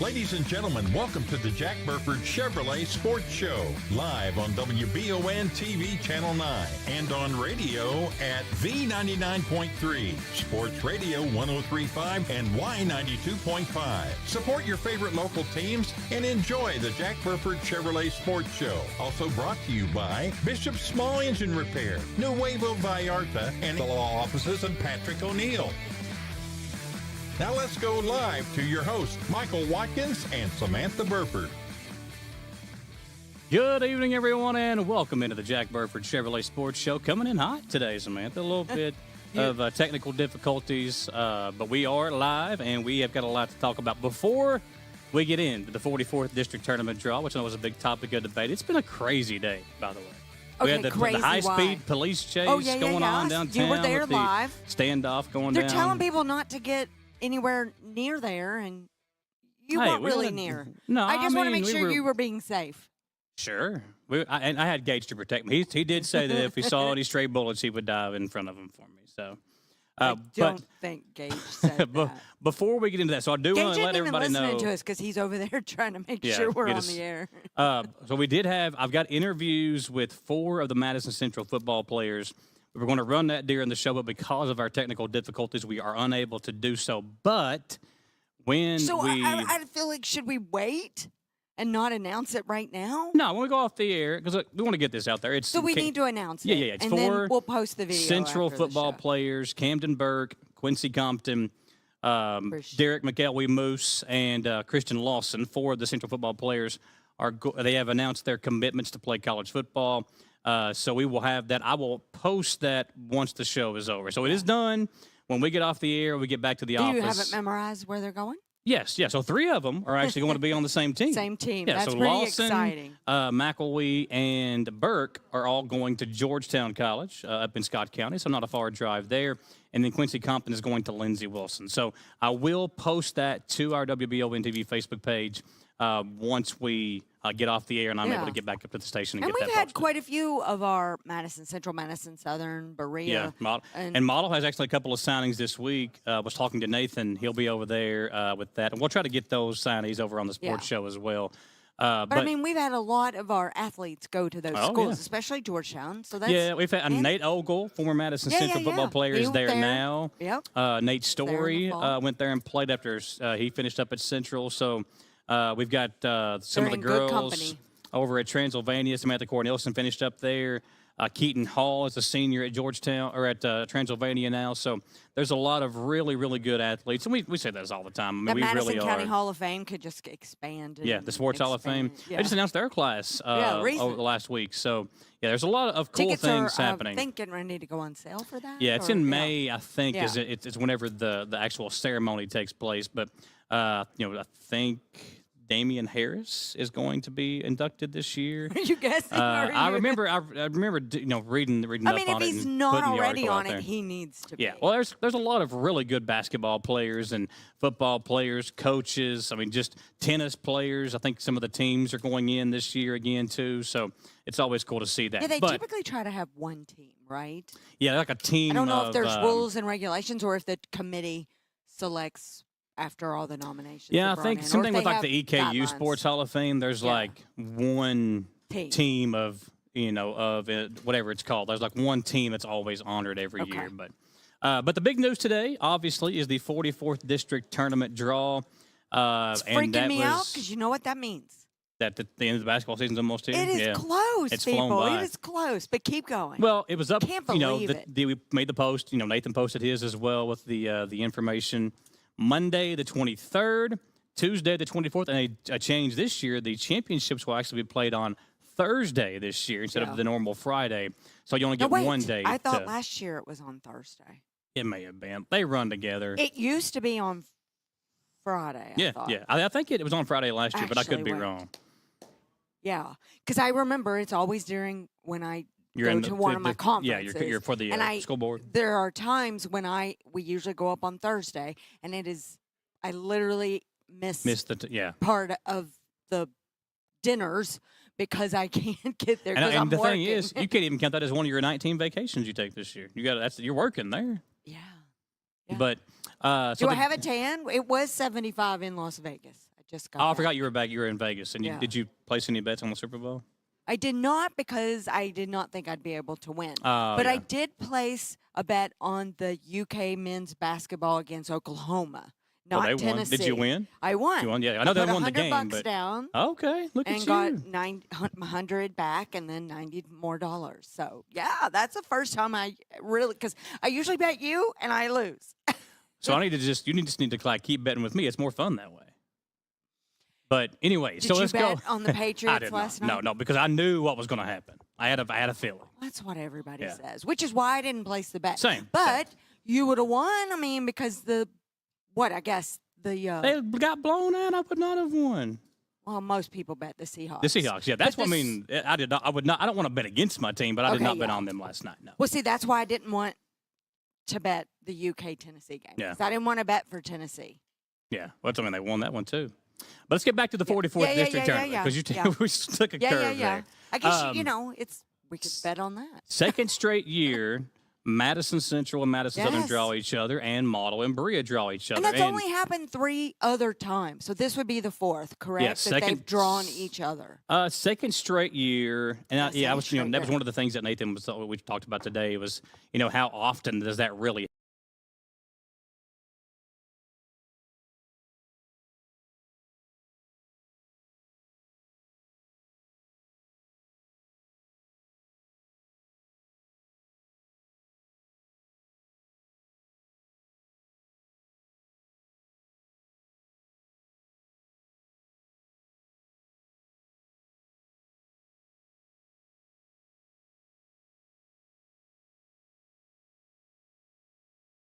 Ladies and gentlemen, welcome to the Jack Burford Chevrolet Sports Show, live on WBON TV Channel 9 and on radio at V99.3, Sports Radio 103.5 and Y92.5. Support your favorite local teams and enjoy the Jack Burford Chevrolet Sports Show. Also brought to you by Bishop's Small Engine Repair, Nuevo Vallarta, and the law offices of Patrick O'Neill. Now let's go live to your hosts, Michael Watkins and Samantha Burford. Good evening, everyone, and welcome into the Jack Burford Chevrolet Sports Show. Coming in hot today, Samantha. A little bit of technical difficulties, but we are live, and we have got a lot to talk about. Before we get into the 44th District Tournament draw, which I know was a big topic of debate, it's been a crazy day, by the way. We had the high-speed police chase going on downtown. You were there with live. The standoff going They're down. They're telling people not to get anywhere near there, and you weren't really near. No, I just want to make sure you were being safe. Sure. And I had Gage to protect me. He did say that if he saw any stray bullets, he would dive in front of them for me. So, I don't think Gage said that. Before we get into that, so I do want to let everybody know. Gage isn't even listening to us because he's over there trying to make sure we're on the air. So we did I've got interviews with 4 of the Madison Central football players. We were going to run that during the show, but because of our technical difficulties, we are unable to do so. But when I feel like, should we wait and not announce it right now? No, when we go off the air, because we want to get this out there. So we need to announce it. Yeah. It's and 4 then we'll post the video Central after football the show. players, Camden Burke, Quincy Compton, Derek McElwee Moose, and Christian Lawson. 4 of the Central football players they have announced their commitments to play college football. So we will have that. I will post that once the show is over. So it is done. When we get off the air, we get back to the office. Do you have it memorized where they're going? Yes. So 3 of them are actually going to be on the same team. Same team. Yeah, That's so pretty Lawson, exciting. McElwee, and Burke are all going to Georgetown College up in Scott County, so not a far drive there. And then Quincy Compton is going to Lindsey Wilson. So I will post that to our WBON TV Facebook page once we get off the air and I'm able to get back up to the station and get that posted. And we've had quite a few of our Madison Central, Madison Southern, Berea. Yeah, and Model has actually a couple of signings this week. I was talking to Nathan. He'll be over there with that. And we'll try to get those signees over on the sports show as well. But I mean, we've had a lot of our athletes go to those schools, especially Georgetown. So that's we've had Nate Ogle, former Madison Central football player, is there now. Yep. Nate Story went there and played after he finished up at Central. So we've got some of the girls over at Transylvania. Samantha Cornelison finished up there. Keaton Hall is a senior at Georgetown or at Transylvania now. So there's a lot of really, really good athletes. And we say this all the time. I mean, the we Madison really County are. Hall of Fame could just expand. The Sports Hall of Fame. They just announced their class over the last week. So, there's a lot of cool things happening. I think getting ready to go on sale for that. Yeah, it's in May, I think, it's whenever the actual ceremony takes place. But, I think Damian Harris is going to be inducted this year. Are you guessing? I remember reading up on it. I mean, if he's not already on it, he needs to be. Yeah, well, there's a lot of really good basketball players and football players, coaches. I mean, just tennis players. I think some of the teams are going in this year again, too. So it's always cool to see that. Yeah, they typically try to have one team, right? Yeah, like a team. I don't know if there's rules and regulations or if the committee selects after all the nominations. Yeah, I think something with like the EKU Sports Hall of Fame, there's like one team of, whatever it's called. There's like one team that's always honored every year. But the big news today, obviously, is the 44th District Tournament draw. It's freaking me out because you know what that means. That the end of the basketball season's almost here? It is close, it's people. Flown by. It is close, but keep going. Well, it was up. Can't believe it. We made the post. Nathan posted his as well with the information. Monday the 23rd, Tuesday the 24th, and a change this year. The championships will actually be played on Thursday this year instead of the normal Friday. So you only get one day. I thought last year it was on Thursday. It may have been. They run together. It used to be on Friday. I think it was on Friday last year, but I could be wrong. Yeah, because I remember it's always during when I go to one of my conferences. Yeah, you're for the school board. There are times when we usually go up on Thursday, and I literally miss the part of the dinners because I can't get there. And the thing is, you can't even count that as one of your 19 vacations you take this year. You're working there. Yeah. But do I have a tan? It was 75 in Las Vegas. I just got Oh, I back. forgot you were back. You were in Vegas. And Yeah. did you place any bets on the Super Bowl? I did not because I did not think I'd be able to win. Oh, But I yeah. did place a bet on the UK men's basketball against Oklahoma, Well, not they won. Tennessee. Did you win? I won. You won? Yeah, I know they put won the game, $100 but down okay, look and at got you. 100 back and then $90 more. So, yeah, that's the first time I really, because I usually bet you and I lose. So I need to just need to like keep betting with me. It's more fun that way. But anyway, Did so you let's bet go. on the I Patriots did last not. night? No, because I knew what was going to happen. I had a feeling. That's what everybody Yeah. says, which is why I didn't place the bet. Same. But you would have won. I mean, because they They got blown out. I would not have won. well, most people bet the Seahawks. The Seahawks, yeah, that's But what I this- mean. I did not. I would not. I don't want to bet against my team, but I did Okay, not bet yeah. on them last night. No. Well, see, that's why I didn't want to bet the UK Tennessee game. Yeah. 'Cause I didn't want to bet for Tennessee. Yeah, well, I mean they won that one too. But let's get back to the 44th Yeah, yeah, district yeah, tournament yeah, because yeah. we took a Yeah, curve yeah, yeah. there. I guess you Um, know we could bet on that. Second straight year, Madison Central and Madison Southern Yes. draw each other, and Model and Berea draw each other. And that's only happened 3 other times. So this would be the 4th, correct? Yes, that second- they've drawn each other. Second straight year, and I Yeah, was, second that was straight one of the things that Nathan was we talked about today was, how often does that really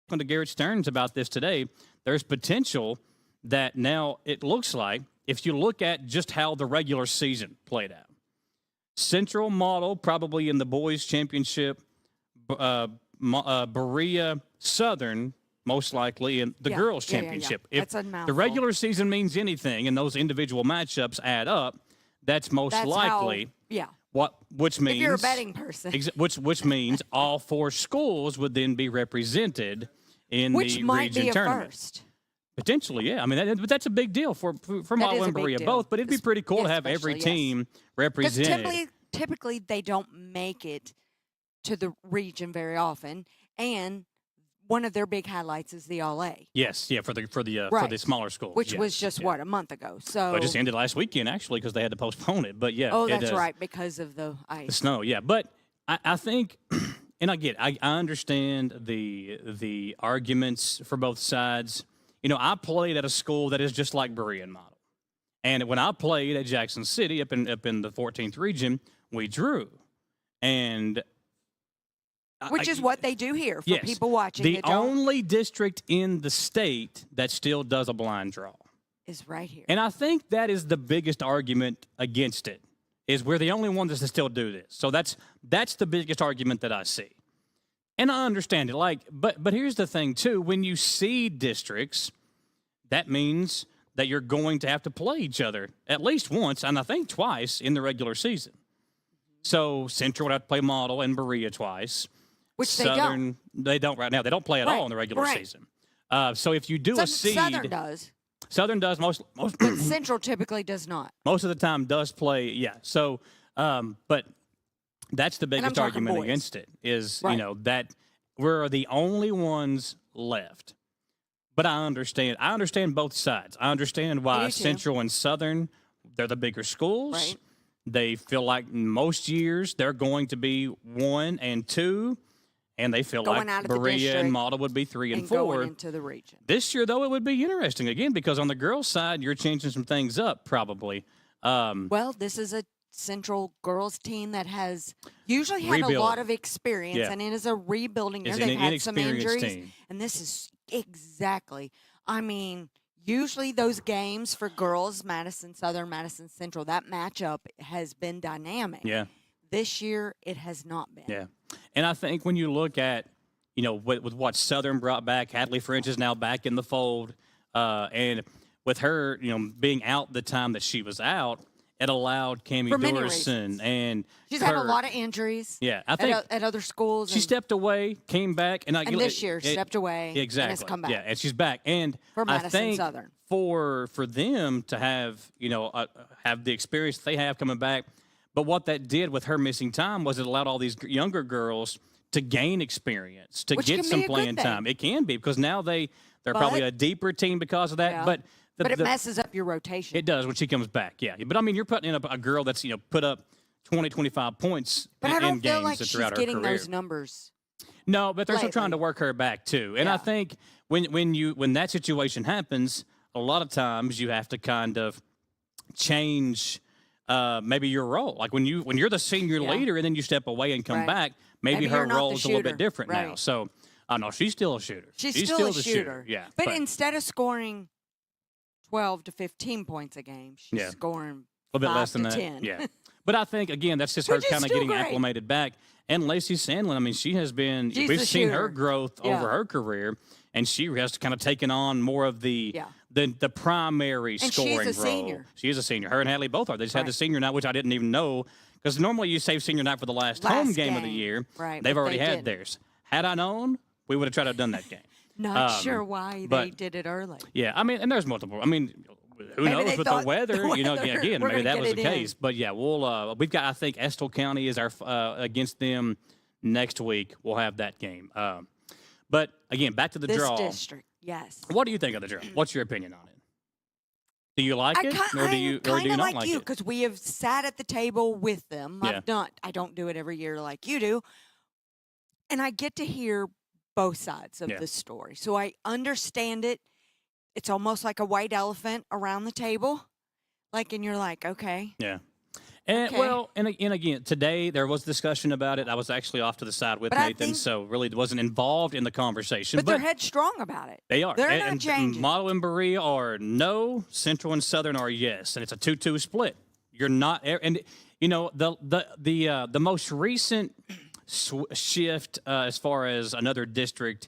talking to Garrett Stearns about this today, there's potential that now it looks like, if you look at just how the regular season played out, Central Model probably in the boys' championship, Berea Southern most likely in the Yeah, girls' yeah, yeah, yeah. championship. That's a If the mouthful. regular season means anything and those individual matchups add up, that's most That's likely yeah. which means If you're a betting person. which means all 4 schools would then be represented in Which the might region be a tournament. first. Potentially, yeah. I mean, but that's a big deal for Model is a and big Berea deal. both. But it'd be pretty cool to have every Especially, yes. team Because represented. typically they don't make it to the region very often, and one of their big highlights is the All A, Yes, yeah, for the Right. smaller schools, which yes, was just yeah. what a month ago. So Well, it just ended last weekend actually because they had to postpone it. But yeah, oh, it that's does. right, because of the The ice. snow, yeah. But I think, and I understand the arguments for both sides. I played at a school that is just like Berean Model, and when I played at Jackson City up in the 14th region, we drew, and Which is what they do here for yes, people watching. the that don't, only district in the state that still does a blind draw. is right here. And I think that is the biggest argument against it, is we're the only ones that still do this. So that's the biggest argument that I see. And I understand it. But here's the thing, too. When you seed districts, that means that you're going to have to play each other at least once, and I think twice in the regular season. So Central would have to play Model and Berea twice. Which they Southern, they don't right now. They don't play at Right, all in the regular right. season. So if you do a seed, Southern does, Southern does most but Central typically does not. most of the time does play, yeah. So, but that's the biggest talking argument boys. against it is, Right. that we're the only ones left. But I understand both sides. I understand I why do too. Central and Southern, they're the bigger schools. Right. They feel like most years they're going to be 1 and 2, and they feel Going like out of the Berea and district Model would be 3 and And 4. going into the region. This year, though, it would be interesting again because on the girls' side, you're changing some things up probably. Well, this is a Central girls team that has usually had a Rebuild. lot of experience, Yeah. and it is a rebuilding year. It's an They've had some inexperienced injuries, team. and this is exactly. I mean, usually those games for girls, Madison Southern, Madison Central, that matchup has been dynamic. Yeah. This year, it has not been. Yeah, and I think when you look at, with what Southern brought back, Hadley French is now back in the fold, and with her, being out the time that she was out, it allowed Cammie For many Dorison reasons. and She's had a Kurt. lot of injuries. Yeah, I think at other schools. she stepped away, came back, and this year stepped away exactly. and has come back. Yeah, and she's back. And For I Madison think Southern. for them to have have the experience they have coming back, but what that did with her missing time was it allowed all these younger girls to gain experience, to Which get can be some a good playing thing. time. It can be because now they're probably a deeper team because of that. Yeah. But But it messes up your rotation. it does when she comes back. Yeah, but I mean, you're putting in a girl that's put up 20, 25 points But I in don't feel games like she's throughout her getting career. those numbers. No, but they're still trying to lately. work her back too. And I Yeah. think when that situation happens, a lot of times you have to kind of change maybe your role. Like when you're the senior Yeah. leader and then you step away and come Right. back, maybe her you're not the role is a little bit shooter. different now. Right. So I know she's still a shooter. She's still a the shooter. Yeah, But instead of scoring 12 to 15 points a game, she's Yeah. scoring a little bit 5 less than to that. 10. Yeah. But I think again that's just her Which is kind of still getting great. acclimated back. And Lacey Sandlin, I mean, she has been She's we've the seen her shooter. growth Yeah. over her career, and she has kind of taken on more of the Yeah. the primary And she's scoring a role. senior. She is a senior. Her and Hadley both are. They just had the Right. senior night, which I didn't even know because normally you save senior night for the last home game of the game. year. Right, They've but already they had didn't. theirs. Had I known, we would have tried to have done that game. Not sure why they but- did it early. Yeah, I mean, and there's multiple. I mean, who Maybe knows they with thought the weather? the Again, weather, maybe we're that gonna was get the it in. case. But yeah, we've got. I think Estill County is our against them next week. We'll have that game. But again, back to the This draw. district, yes. What do you think of the draw? What's your opinion on it? Do you like it, or do you kind of not like you it? because we have sat at the table with them. Yeah. I don't do it every year like you do, and I get to hear both sides of Yeah. the story, so I understand it. It's almost like a white elephant around the table, and you're like, okay, Yeah. And Okay. well, and again, today there was discussion about it. I was actually off to the side with But I Nathan, think- so really wasn't involved in the conversation. but they're headstrong about it. They are. They're not and changing. Model and Berea are no. Central and Southern are yes, and it's a 2-2 split. You're not, and the most recent shift as far as another district.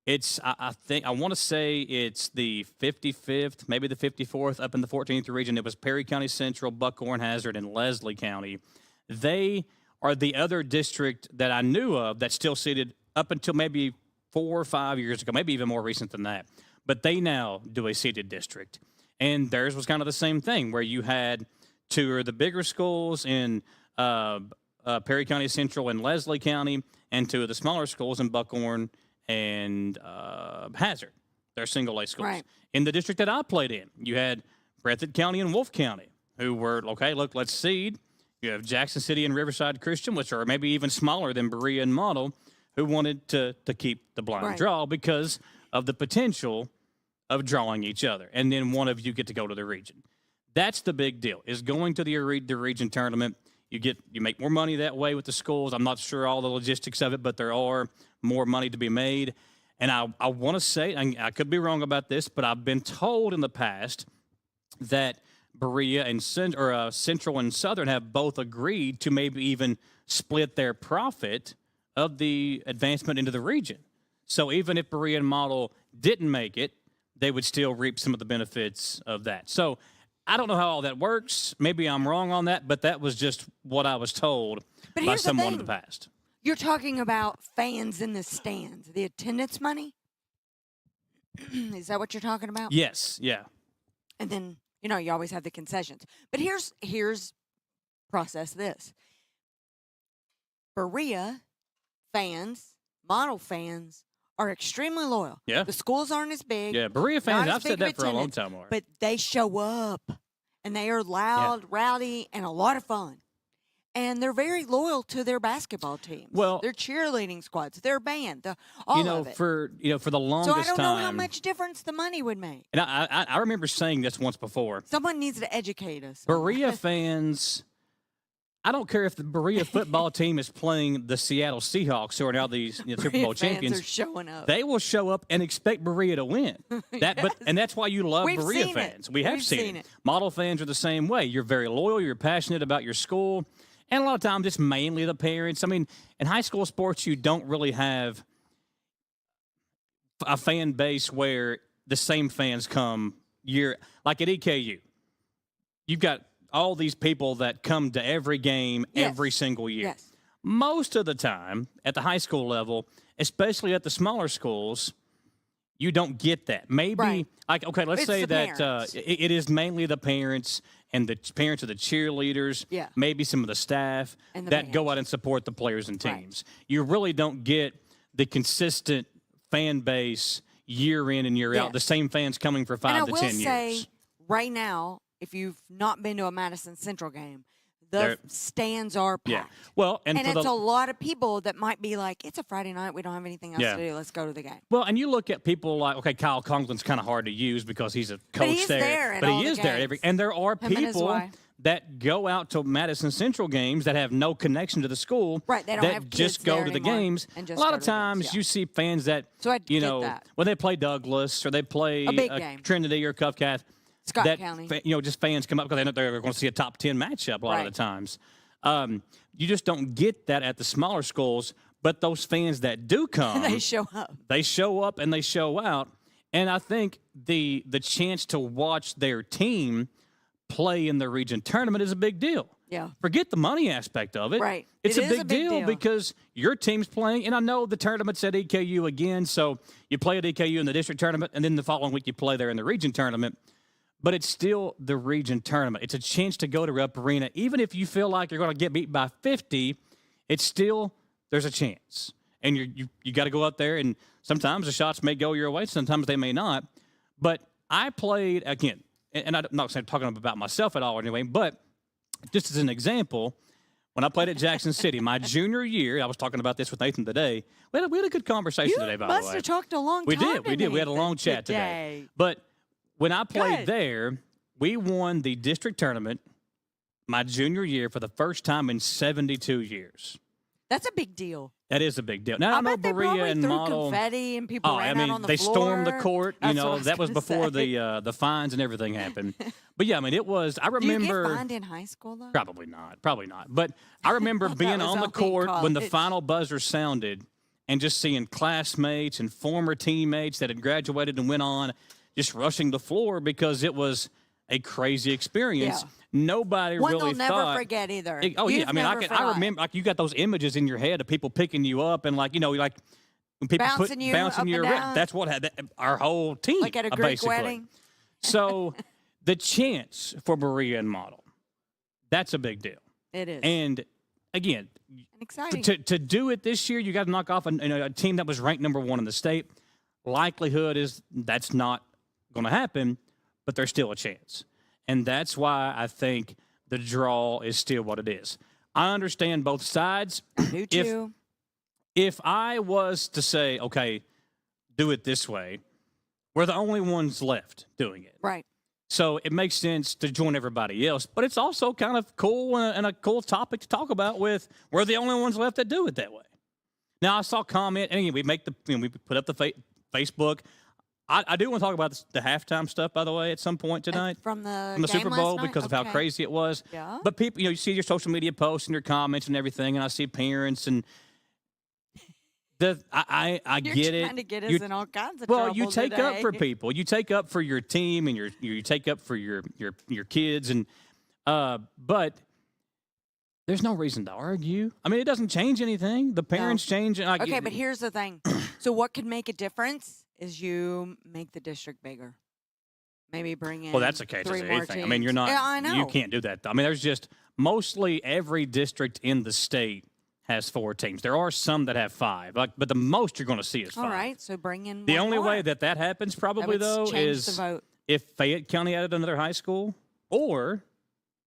It's I think I want to say it's the 55th, maybe the 54th up in the 14th region. It was Perry County Central, Buckhorn, Hazard, and Leslie County. They are the other district that I knew of that's still seated up until maybe 4 or 5 years ago, maybe even more recent than that. But they now do a seated district. And theirs was kind of the same thing, where you had two of the bigger schools in Perry County Central and Leslie County, and two of the smaller schools in Buckhorn and Hazard. They're single A schools. Right. In the district that I played in, you had Breathitt County and Wolfe County, who were, okay, look, let's seed. You have Jackson City and Riverside Christian, which are maybe even smaller than Berea and Model, who wanted to keep the blind Right. draw because of the potential of drawing each other. And then one of you get to go to the region. That's the big deal, is going to the region tournament. You make more money that way with the schools. I'm not sure all the logistics of it, but there are more money to be made. And I want to say, and I could be wrong about this, but I've been told in the past that Berea and Central and Southern have both agreed to maybe even split their profit of the advancement into the region. So even if Berea and Model didn't make it, they would still reap some of the benefits of that. So I don't know how all that works. Maybe I'm wrong on that, but that was just what I was told But by here's the someone in thing. the past. You're talking about fans in the stands, the attendance money. Is that what you're talking about? Yes, yeah. And then, you always have the concessions. But here's process this. Berea fans, Model fans are extremely loyal. Yeah. The schools aren't as big. Yeah, Berea fans, not as I've said big of that for a long attendance, time, Mark. But they show up and they are loud, rowdy, and a lot of fun. And they're very loyal to their basketball teams. Well- their cheerleading squads, their band, all of it. for the longest So I don't time. know how much difference the money would make. And I remember saying this once before. Someone needs to educate us. on Berea that. fans, I don't care if the Berea football team is playing the Seattle Seahawks, who are now the Super Berea Bowl fans champions. are showing up. They will show up and expect Berea to win. And that's why you love We've Berea seen it. fans. We have We've seen it. Model fans are the same way. You're very loyal. You're passionate about your school. And a lot of times it's mainly the parents. I mean, in high school sports, you don't really have a fan base where the same fans come like at EKU. You've got all these people that come to every game every single year. Yes. Most of the time at the high school level, especially at the smaller schools, you don't get that. Maybe, Right. like, okay, let's It's say the that parents. it is mainly the parents and the parents of the cheerleaders, Yeah. maybe some of the staff And the that go fans. out and support the players and Right. teams. You really don't get the consistent fan base year in and year out, Yes. the same fans coming for And 5 I to will 10 say, years. right now, if you've not been to a Madison Central game, the They're- stands are packed. Yeah. Well, and, And for it's the a lot of people that might be like, it's a Friday night. We don't have anything else Yeah. to do. Let's go to the game. Well, and you look at people like, okay, Kyle Conklin's kind of hard to use because he's a coach But he's there at but all he the is there at every. games. And there are Him and his people wife. that go out to Madison Central games that have no connection to the school. Right, they don't that have just kids go there to the anymore games. and A just lot go of to the games, times yeah. you see fans that, So I you get know, that. when they play Douglas or they play A big game. Trinity or Covcath, Scott that County. just fans come up because they know they're going to see a top 10 matchup a lot of Right. the times. You just don't get that at the smaller schools. But those fans that do come, They show up. they show up and they show out. And I think the chance to watch their team play in the region tournament is a big deal. Yeah. Forget the money aspect of it. Right. It's It a is big a big deal deal. because your team's playing. And I know the tournament's at EKU again. So you play at EKU in the district tournament, and then the following week you play there in the region tournament. But it's still the region tournament. It's a chance to go to Rupp Arena. Even if you feel like you're going to get beat by 50, it's still, there's a chance. And you got to go out there, and sometimes the shots may go your way, sometimes they may not. But I played, again, and I'm not talking about myself at all anyway, but just as an example, when I played at Jackson City, my junior year, I was talking about this with Nathan today. We had a good conversation You today, by must the way. have talked a long We time. did. We had a long chat today. But when I played Good. there, we won the district tournament my junior year for the first time in 72 years. That's a big deal. That is a big deal. Now, I know bet they Berea probably and threw Model. confetti and people Oh, ran I out mean, on the they floor. stormed the court. That's You what I know, that was gonna before say. the fines and everything happened. But yeah, I mean, it was. I Do you remember. get fined in high school though? Probably not. But I remember thought being that was on the only in court when the college. final buzzer sounded and just seeing classmates and former teammates that had graduated and went on just rushing the floor because it was a crazy experience. Yeah. Nobody One really they'll never thought. forget either. Oh yeah, You've I mean, never I forgot. remember like you got those images in your head of people picking you up and like like when people Bouncing you bouncing up you and around. down. That's what had our whole team like at a Greek basically. wedding. So the chance for Berea and Model, that's a big deal. It is. And again, And exciting. to do it this year, you got to knock off a team that was ranked number 1 in the state. Likelihood is that's not going to happen, but there's still a chance. And that's why I think the draw is still what it is. I understand both sides. Do too. If I was to say, okay, do it this way, we're the only ones left doing it. Right. So it makes sense to join everybody else. But it's also kind of cool and a cool topic to talk about with we're the only ones left that do it that way. Now, I saw a comment, and again, we make we put up the Facebook. I do want to talk about the halftime stuff, by the way, at some point tonight. From the From the game Super last Bowl night? because of how Okay. crazy it was. Yeah. But people, you see your social media posts and your comments and everything, and I see parents and I You're get it. trying to get us You- in all kinds of well, trouble you take up today. for people. You take up for your team and you take up for your kids and but there's no reason to argue. I mean, it doesn't change anything. The parents change. Like, Okay, but here's the thing. So what could make a difference is you make the district bigger. Maybe bring in well, that's the case three with more anything. I teams. mean, you're not. Yeah, I know. You can't do that. I mean, there's just mostly every district in the state has 4 teams. There are some that have 5, but the most you're going to see is 5. All right, so bring in The one only more. way that happens That probably would though change is the vote. if Fayette County added another high school, or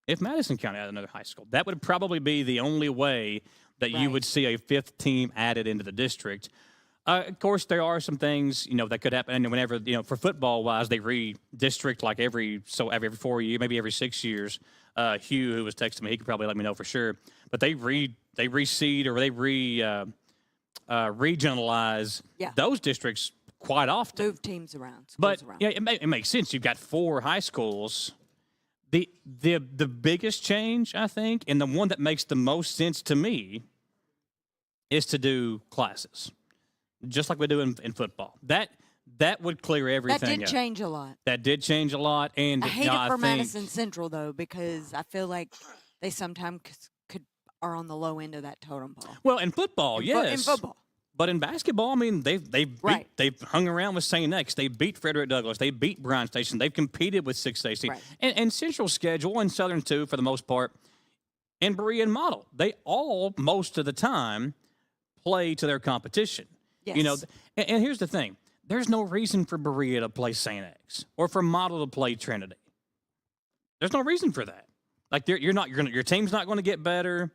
if Madison County added another high school. That would probably be the only way that you Right. would see a 5th team added into the district. Of course, there are some things that could happen. And whenever for football wise, they redistrict like every 4 years, maybe every 6 years. Hugh, who was texting me, he could probably let me know for sure. But they reseed or they regionalize Yeah. those districts quite often. Move teams around. But schools around. yeah, it makes sense. You've got 4 high schools. The biggest change, I think, and the one that makes the most sense to me, is to do classes, just like we do in football. that would clear everything That did up. change a lot. That did change a lot. And I hate now it for I think, Madison Central, though, because I feel like they sometimes are on the low end of that totem pole. well, in football, In yes. football. But in basketball, I mean, Right. they've hung around with St. X. They beat Frederick Douglass. They beat Bryan Station. They've competed with 6AC. Right. And Central's schedule and Southern, too, for the most part, and Berea and Model, they all, most of the time, play to their competition. Yes. You know, and here's the thing. There's no reason for Berea to play St. X or for Model to play Trinity. There's no reason for that. Like, your team's not going to get better.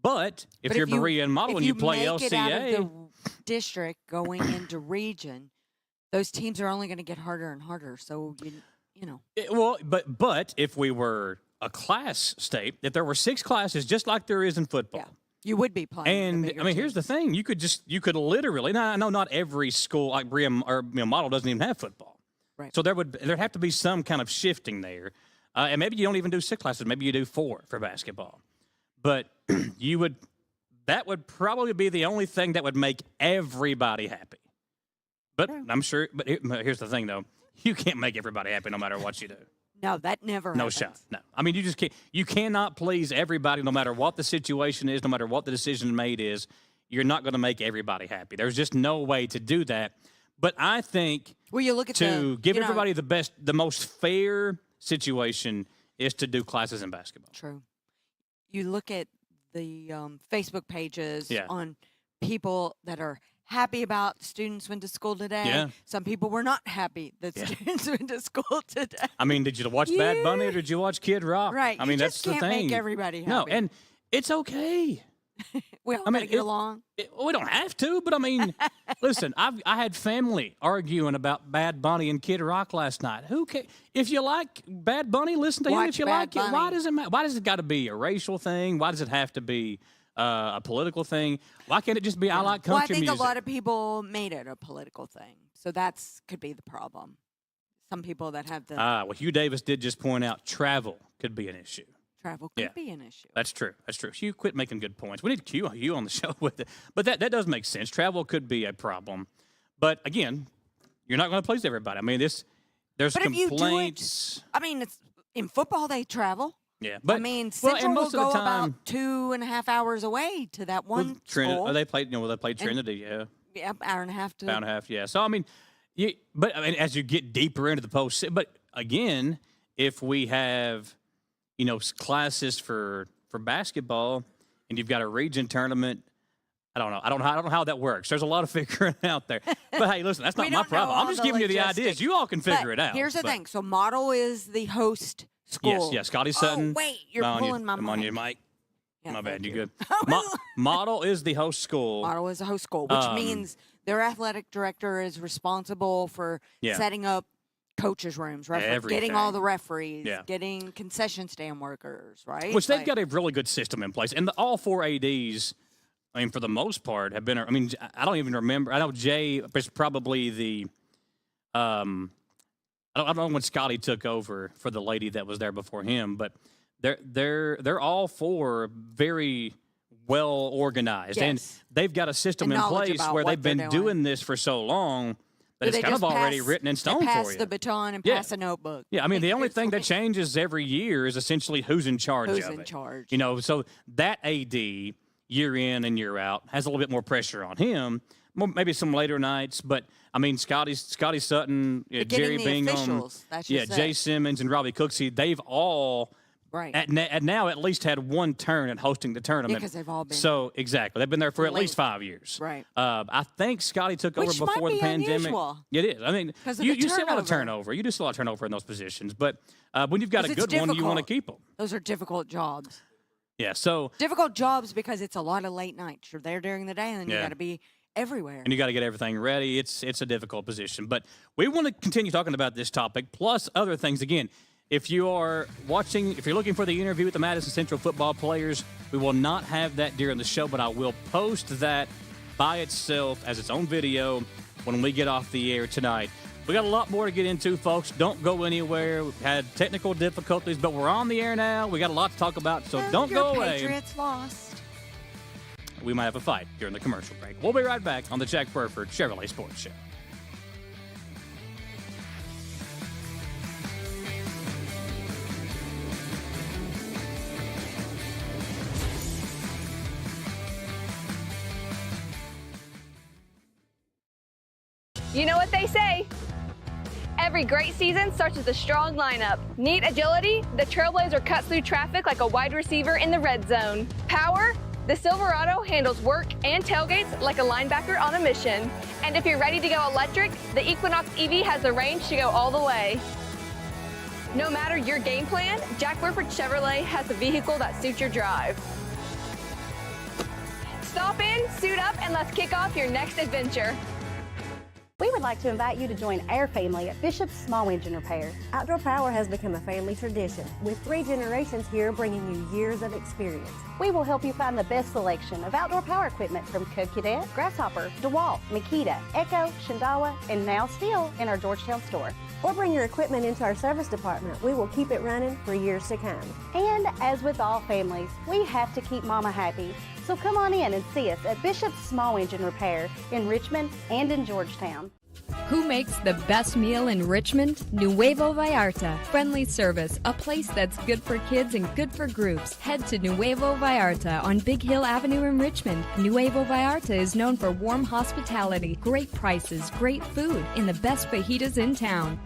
But if you're Berea and Model and you play LCA, if you make it out of the district going into region, those teams are only going to get harder and harder. So you know. But if we were a class state, if there were 6 classes just like there is in football, Yeah. You would be playing. and I mean, here's the thing: you could literally. Now I know not every school like Berea or Model doesn't even have football, Right. so there'd have to be some kind of shifting there, and maybe you don't even do 6 classes, maybe you do 4 for basketball, but that would probably be the only thing that would make everybody happy. But I'm sure. But here's the thing, though: you can't make everybody happy no matter what you do. No, that never No happens. shot. No. I mean, you just can't. You cannot please everybody, no matter what the situation is, no matter what the decision made is. You're not going to make everybody happy. There's just no way to do that. But I think Well, you look at give everybody the most fair situation is to do classes in basketball. True. You look at the Facebook pages Yeah. on people that are happy about students went to school today. Yeah. Some people were not happy that students went to school today. I mean, did you watch Bad Bunny or did you watch Kid Rock? Right. I mean, you that's just the can't thing. make everybody happy. No, and it's okay. we all I mean, gotta get along. We don't have to, but I mean, listen, I had family arguing about Bad Bunny and Kid Rock last night. Who cares? If you like Bad Bunny, listen to him. Watch If you Bad like it, why Bunny. does it matter? Why does it got to be a racial thing? Why does it have to be a political thing? Why can't it just be I like country Well, I think music? a lot of people made it a political thing, so that's could be the problem. Some people that have the Well, Hugh Davis did just point out travel could be an issue. travel could yeah. be an issue. That's true. Hugh, quit making good points. We need Hugh on the show with it. But that does make sense. Travel could be a problem. But again, you're not going to please everybody. I mean, there's But if you do it- complaints. I mean, it's in football they travel. Yeah, I mean, Central and will most of go the time, about 2.5 hours away to that one school. They played. They played Trinity. Yeah, Yeah, hour and a half to. hour and a half. Yeah. So I mean, but I mean, as you get deeper into the post, but again, if we have, classes for basketball, and you've got a region tournament. I don't know how that works. There's a lot of figuring out there. But hey, listen, that's not We my don't know problem. I'm all just the giving you the ideas. logistics. You all can figure it out. Here's the but- thing. So Model is the host school. Yes, Scotty Sutton. Oh, wait, you're I'm pulling my I'm on mic. your mic. Yeah, My bad. thank You you. good? Model is the host school. Model is a host school, which Um, means their athletic director is responsible for Yeah. setting up coaches' rooms, getting Everything. all the referees, Yeah. getting concession stand workers, right? Which they've Like- got a really good system in place. And all 4 ADs, I mean, for the most part, have been. I mean, I don't even remember. I know Jay is probably the. I don't know when Scotty took over for the lady that was there before him, but they're all 4 very well organized, and Yes. they've got a system And in knowledge place about where what they've been they're doing. doing this for so long that So it's they kind of just already pass- written in they stone pass for you. the baton and Yeah. pass a notebook. Yeah, I mean, the only thing that It's changes every year is essentially who's in charge Who's of in it. charge. So that AD, year in and year out, has a little bit more pressure on him. Maybe some later nights, but I mean, Scotty Sutton, But Jerry getting the Bingham, officials, that's yeah, just Jay it. Simmons and Robbie Cooksey, they've all Right. at now at least had one turn at hosting the tournament. 'cause they've all been So exactly, they've been there for at least length. 5 years. Right. I think Scotty took over Which might before the be pandemic. unusual. It is. I mean, 'Cause of you the see a lot of turnover. turnover. You do see a lot of turnover in those positions, but when you've got a 'Cause it's good one, you want to difficult. keep them. Those are difficult jobs. Yeah. So Difficult jobs because it's a lot of late nights. You're there during the day, and then you Yeah. got to be everywhere. and you got to get everything ready. It's a difficult position, but we want to continue talking about this topic plus other things. Again, if you are watching, if you're looking for the interview with the Madison Central football players, we will not have that during the show, but I will post that by itself as its own video when we get off the air tonight. We got a lot more to get into, folks. Don't go anywhere. We've had technical difficulties, but we're on the air now. We got a lot to talk about, so Well, don't your go away. Patriots lost. We might have a fight during the commercial break. We'll be right back on the Jack Burford Chevrolet Sports Show. You know what they say. Every great season starts with a strong lineup. Need agility? The Trailblazer cuts through traffic like a wide receiver in the red zone. Power? The Silverado handles work and tailgates like a linebacker on a mission. And if you're ready to go electric, the Equinox EV has the range to go all the way. No matter your game plan, Jack Burford Chevrolet has the vehicle that suits your drive. Stop in, suit up, and let's kick off your next adventure. We would like to invite you to join our family at Bishop's Small Engine Repair. Outdoor Power has become a family tradition, with 3 generations here bringing you years of experience. We will help you find the best selection of outdoor power equipment from Co-Cadet, Grasshopper, DeWalt, Makita, Echo, Shindawa, and now still in our Georgetown store. Or bring your equipment into our service department. We will keep it running for years to come. And as with all families, we have to keep Mama happy. So come on in and see us at Bishop's Small Engine Repair in Richmond and in Georgetown. Who makes the best meal in Richmond? Nuevo Vallarta. Friendly service, a place that's good for kids and good for groups. Head to Nuevo Vallarta on Big Hill Avenue in Richmond. Nuevo Vallarta is known for warm hospitality, great prices, great food, and the best fajitas in town.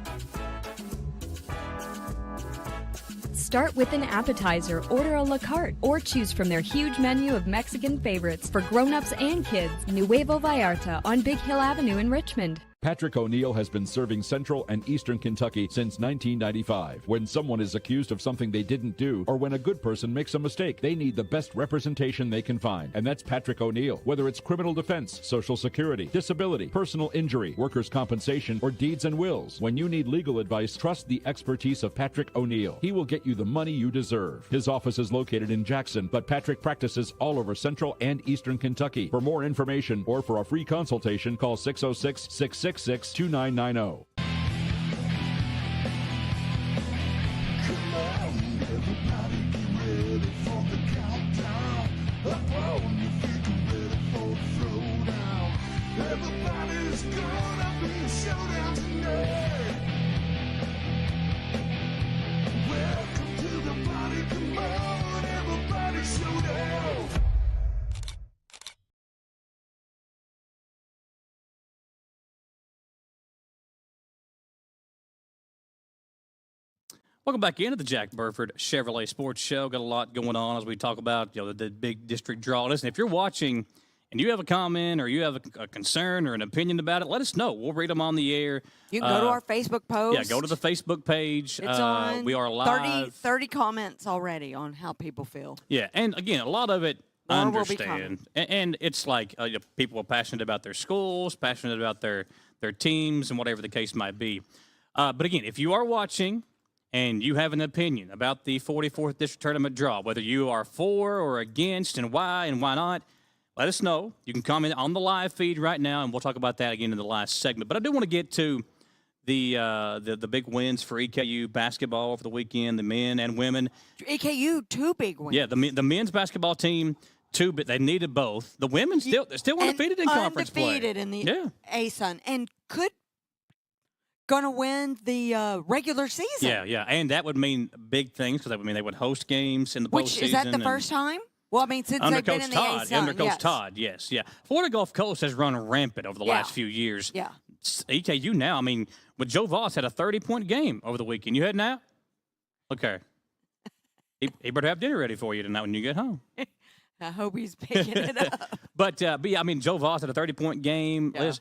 Start with an appetizer, order a la carte, or choose from their huge menu of Mexican favorites for grown-ups and kids. Nuevo Vallarta on Big Hill Avenue in Richmond. Patrick O'Neill has been serving Central and Eastern Kentucky since 1995. When someone is accused of something they didn't do, or when a good person makes a mistake, they need the best representation they can find. And that's Patrick O'Neill. Whether it's criminal defense, Social Security, disability, personal injury, workers' compensation, or deeds and wills. When you need legal advice, trust the expertise of Patrick O'Neill. He will get you the money you deserve. His office is located in Jackson, but Patrick practices all over Central and Eastern Kentucky. For more information or for a free consultation, call 606-666-2990. Everybody's gonna be a showdown tonight. Welcome to the party, come on, everybody showdown. Welcome back into the Jack Burford Chevrolet Sports Show. Got a lot going on as we talk about the big district draw. Listen, if you're watching and you have a comment or you have a concern or an opinion about it, let us know. We'll read them on the air. You can go to our Facebook post. Yeah, go to the Facebook page. It's on. We are live. 30 comments already on how people feel. Yeah, and again, a lot of it I More will be understand. And it's like people are passionate about their schools, passionate about their teams, and whatever the case might be. But again, if you are watching and you have an opinion about the 44th District Tournament draw, whether you are for or against and why not, let us know. You can comment on the live feed right now, and we'll talk about that again in the last segment. But I do want to get to the big wins for EKU basketball over the weekend, the men and women. EKU, 2 big wins. Yeah, the men's basketball team, 2, but they needed both. The women still undefeated in conference play. Undefeated in the ASUN, and going to win the regular season. Yeah, and that would mean big things because that would mean they would host games in the postseason. Which, is that the first time? Well, I mean, since under they've been Coach in the Todd, ASUN. under Coach Todd, yes, yeah. Florida Gulf Coast has run rampant over the last few years. Yeah. EKU now, I mean, with Joe Voss had a 30-point game over the weekend. You heading out? Okay. he better have dinner ready for you tonight when you get home. I hope he's picking it up. But yeah, I mean, Joe Voss had a 30-point game. Yeah.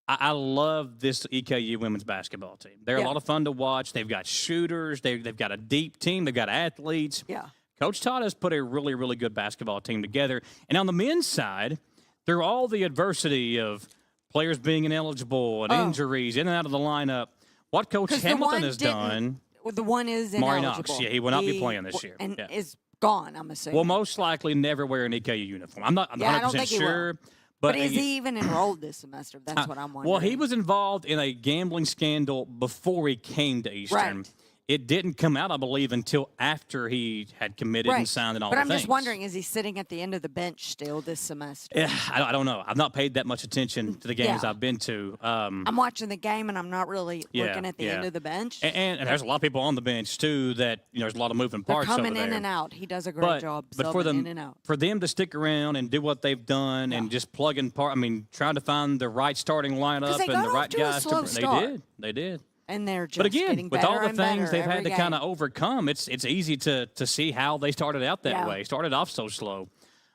I love this EKU women's basketball team. They're a lot of fun to watch. They've got shooters. They've got a deep team. They've got athletes. Yeah. Coach Todd has put a really, really good basketball team together. And on the men's side, through all the adversity of players being ineligible and injuries, in and out of the lineup, what Coach Hamilton has done. Well, the one is Mari ineligible. Knox, he will not be playing this year. And is gone, I'm assuming. Will most likely never wear an EKU uniform. I'm not 100% I don't think sure. He will. But is he even enrolled this semester? That's what I'm wondering. Well, he was involved in a gambling scandal before he came to Eastern. Right. it didn't come out, I believe, until after he had committed and signed and all but the I'm things. just wondering, is he sitting at the end of the bench still this semester? Yeah, I don't know. I've not paid that much attention to the games I've been to. I'm watching the game, and I'm not really looking at the end of the bench. And there's a lot of people on the bench, too, that there's a lot of moving They're parts coming over there. in and out. He does a great job But for subbing them, in and out. for them to stick around and do what they've done and just plug in trying to find the right starting lineup they and got the off right to a guys. slow start. They did. And they're just But again, getting with better all the and things better they've had every to kind game. of overcome, it's easy to see how they started out that way. Started off so slow.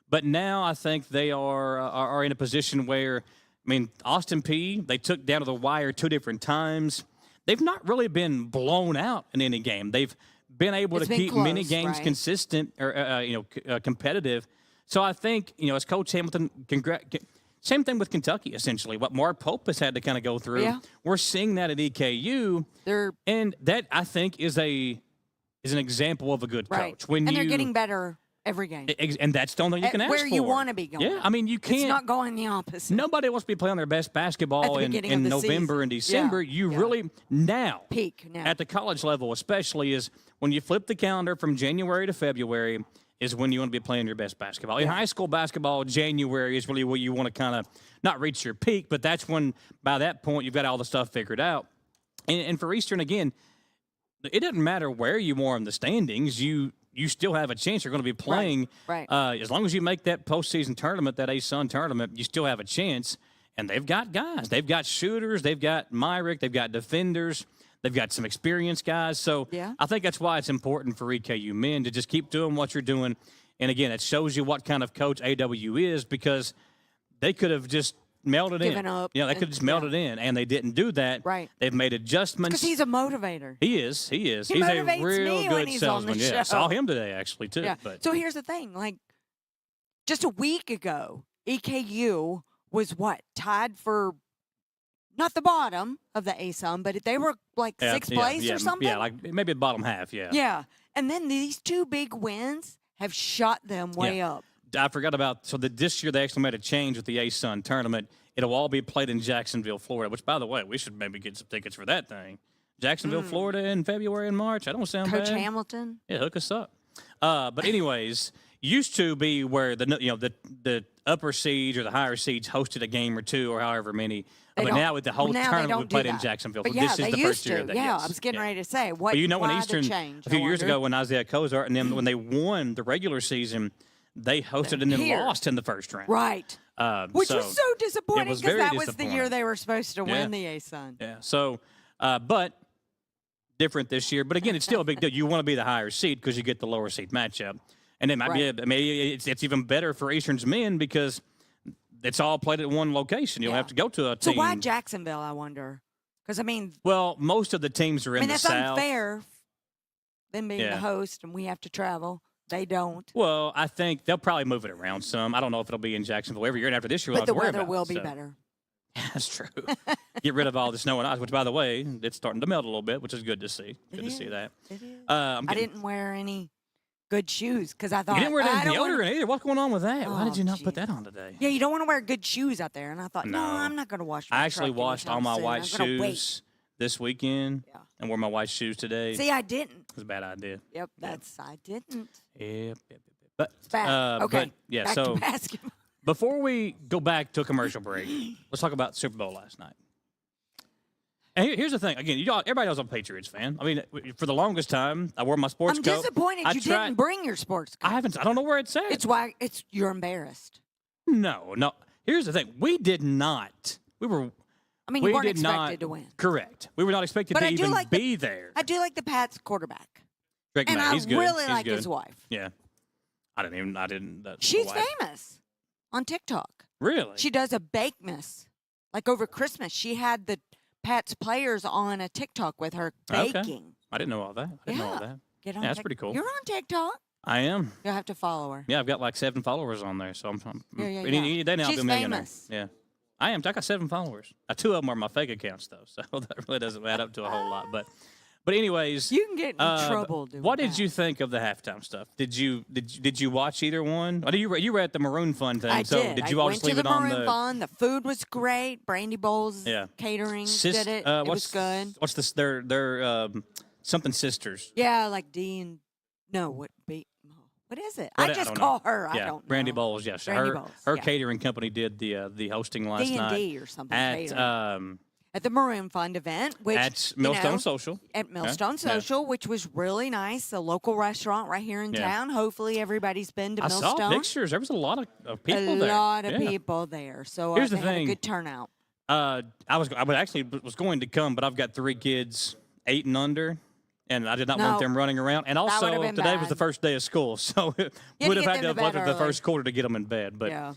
But now I think they are in a position where, Austin Peay, they took down to the wire 2 different times. They've not really been blown out in any game. They've been able to keep many games consistent or competitive. So I think, as Coach Hamilton, same thing with Kentucky, essentially. What Mark Pope has had to kind of go through, we're seeing that at EKU, and that I think is an example of a good coach. They're getting better every game. And that's the only thing you can ask for. Where you want to be going. Yeah, you can't. It's not going the opposite. Nobody wants to be playing their best basketball in November and December. You really peak now at the college level, especially, is when you flip the calendar from January to February. Is when you want to be playing your best basketball. In high school basketball, January is really where you want to kind of not reach your peak, but that's when, by that point, you've got all the stuff figured out. And for Eastern, again, it doesn't matter where you are in the standings. You still have a chance. You're going to be playing. Right. As long as you make that postseason tournament, that A-Sun tournament, you still have a chance. And they've got guys. They've got shooters. They've got Myrick. They've got defenders. They've got some experienced guys. So I think that's why it's important for EKU men to just keep doing what you're doing. And, again, it shows you what kind of coach AW is, because they could have just melted in. Given up. Yeah, they could have just melted in, and they didn't do that. Right. They've made adjustments. Because he's a motivator. He is. He he's a motivates real me good when he's on the salesman. show. I saw him today, actually, too. Yeah. But, so here's the thing. Just a week ago, EKU was tied for not the bottom of the A-Sun, but they were sixth place or something. Yeah, maybe the bottom half, Yeah. And then these 2 big wins have shot them way up. I forgot about, this year they actually made a change with the A-Sun tournament. It'll all be played in Jacksonville, Florida, which, by the way, we should maybe get some tickets for that thing. Jacksonville, Florida in February and March. That don't sound bad. Coach Hamilton. Yeah, hook us up. But anyways, used to be where the upper seeds or the higher seeds hosted a game or 2 or however many. But now with the whole tournament we played in Jacksonville. But this is the first year of that. Yeah, I was getting ready to say. But when Eastern, change, a few years ago when Isaiah Kozart and then when they won the regular season, they hosted and then lost in the first round. Right. Which was so disappointing because that was the year they were supposed to win the A-Sun. Yeah. So, but different this year. But again, it's still a big deal. You want to be the higher seed because you get the lower seed matchup. And it might be, maybe it's even better for Eastern's men because it's all played at one location. You don't have to go to a team. So why Jacksonville, I wonder? Because, well, most of the teams are in the South. That's unfair, them being the host, and we have to travel. They don't. Well, I think they'll probably move it around some. I don't know if it'll be in Jacksonville every year. And after this year, we'll but the have to worry weather about will it, be better. That's true. Get rid of all the snow and ice, which, by the way, it's starting to melt a little bit, which is good to see. Good to see that. It is. I didn't wear any good shoes because I thought you didn't wear any deodorant either. What's going on with that? Why did you not geez. put that on today? Yeah, you don't want to wear good shoes out there. And I thought, no I'm not going to wash my I actually truck washed all anytime my soon. white I'm gonna wait. shoes this weekend and wore my white shoes today. See, I didn't. It was a bad idea. Yep, I didn't. Yep. But, it's bad. Okay. But, yeah, back so to basketball. Before we go back to a commercial break, let's talk about the Super Bowl last night. And here's the thing. Again, everybody knows I'm a Patriots fan. For the longest time, I wore my sports coat. I'm disappointed you didn't bring your sports coat. I don't know where it's at. You're embarrassed. No. Here's the thing. We did not. We weren't expected to win. Correct. We were not expected to even be there. I do like the Pats quarterback. Drake and May, he's good. really he's like good. his wife. Yeah. I didn't. She's famous on TikTok. Really? She does a bakemas. Over Christmas, she had the Pats players on a TikTok with her baking. Okay. I didn't know all that. Get on that's pretty cool. You're on TikTok. I am. You'll have to follow her. Yeah, I've got 7 followers on there, so I'm Any day now I'll She's be a millionaire. famous. Yeah. I am. I got 7 followers. 2 of them are my fake accounts, though, so that really doesn't add up to a whole lot. But anyways, you can get in trouble doing what that. did you think of the halftime stuff? Did you watch either one? You were at the Maroon Fun thing. I so did. Did you all just leave it on the Maroon Fun? The food was great. Brandy Bowles catering did it. It was good. What's this? Their something sisters. Yeah, like D and no, what is it? What- I I just don't call know. her. I Yeah, don't know. Brandy Bowles. Yes, Brandy her Bowles, her yeah. catering company did the hosting last night D&D or something. at catering. At the Maroon Fund event, which at you Millstone know, Social. At Millstone Yeah. Social, which was really nice, a local restaurant right here in Yeah. town. Hopefully, everybody's been to I Millstone. saw pictures. There was a lot of people a there. lot of Yeah. people there. So Here's they the had thing. a good turnout. I was going to come, but I've got 3 kids, 8 and under, and I did not want No. them running around. And would've also, been today was the bad. first day of school, so to would have get had to them have to left bed at the early. first quarter to get them in bed. But Yeah.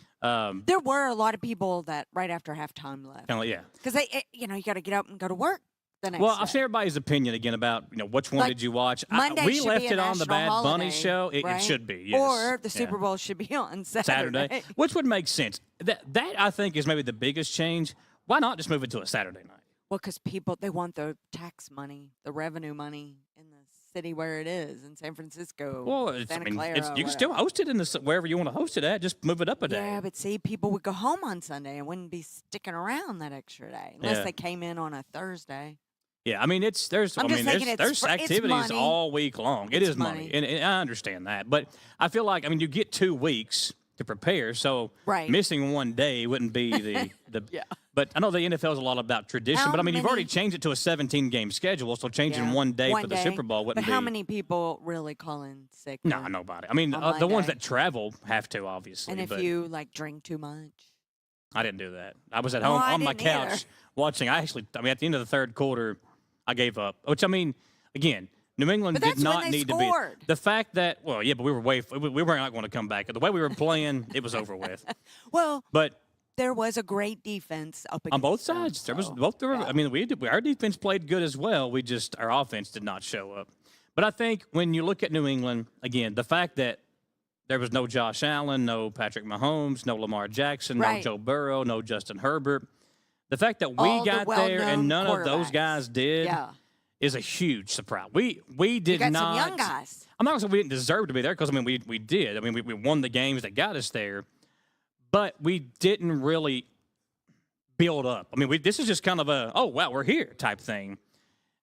There were a lot of people that right after halftime left kinda, yeah. because you got to get up and go to work the next Well, day. I've seen everybody's opinion again about which one Like, did you watch. Monday We should left be a it on the national Bad Bunny holiday, show. It right? should be, yes. Or the Yeah. Super Bowl should be on Saturday. Which would make sense. That I think is maybe the biggest change. Why not just move it to a Saturday night? Well, because people, they want the tax money, the revenue money in the city where it is, in San Francisco, Well, Santa Clara. you can still host it in wherever you want to host it at. Just move it up a day. Yeah, but see, people would go home on Sunday and wouldn't be sticking around that extra day unless Yeah. they came in on a Thursday. Yeah, I mean, there's I'm just thinking there's it's activities money. all week long. It It's is money, money. and I understand that. But I feel like, you get 2 weeks to prepare, so Right. missing one day wouldn't be the Yeah. But I know the NFL is a lot about tradition. How But you've already many- changed it to a 17-game schedule, so changing Yeah. one day One for the day. Super Bowl wouldn't But how be. many people really call in sick? No, or- nobody. I mean, on the ones Monday? that travel have to, obviously. And if but you drink too much, I didn't do that. I was at No, home I on my didn't either. couch watching. At the end of the third quarter, I gave up. Which, again, New England But did that's when not they need scored. to be. The fact that, well, yeah, but we were not going to come back. The way we were playing, it was over with. well, But there was a great defense up against on both them, sides, there was so, both. yeah. Our defense played good as well. Our offense did not show up. But I think when you look at New England, again, the fact that there was no Josh Allen, no Patrick Mahomes, no Lamar Jackson, no Right. Joe Burrow, no Justin Herbert. The fact that we All the got there and well-known none of those quarterbacks. guys did Yeah. is a huge surprise. We did You got not. some young guys. I'm not going to say we didn't deserve to be there because, we did. We won the games that got us there. But we didn't really build up. This is just kind of a, oh, wow, we're here type thing.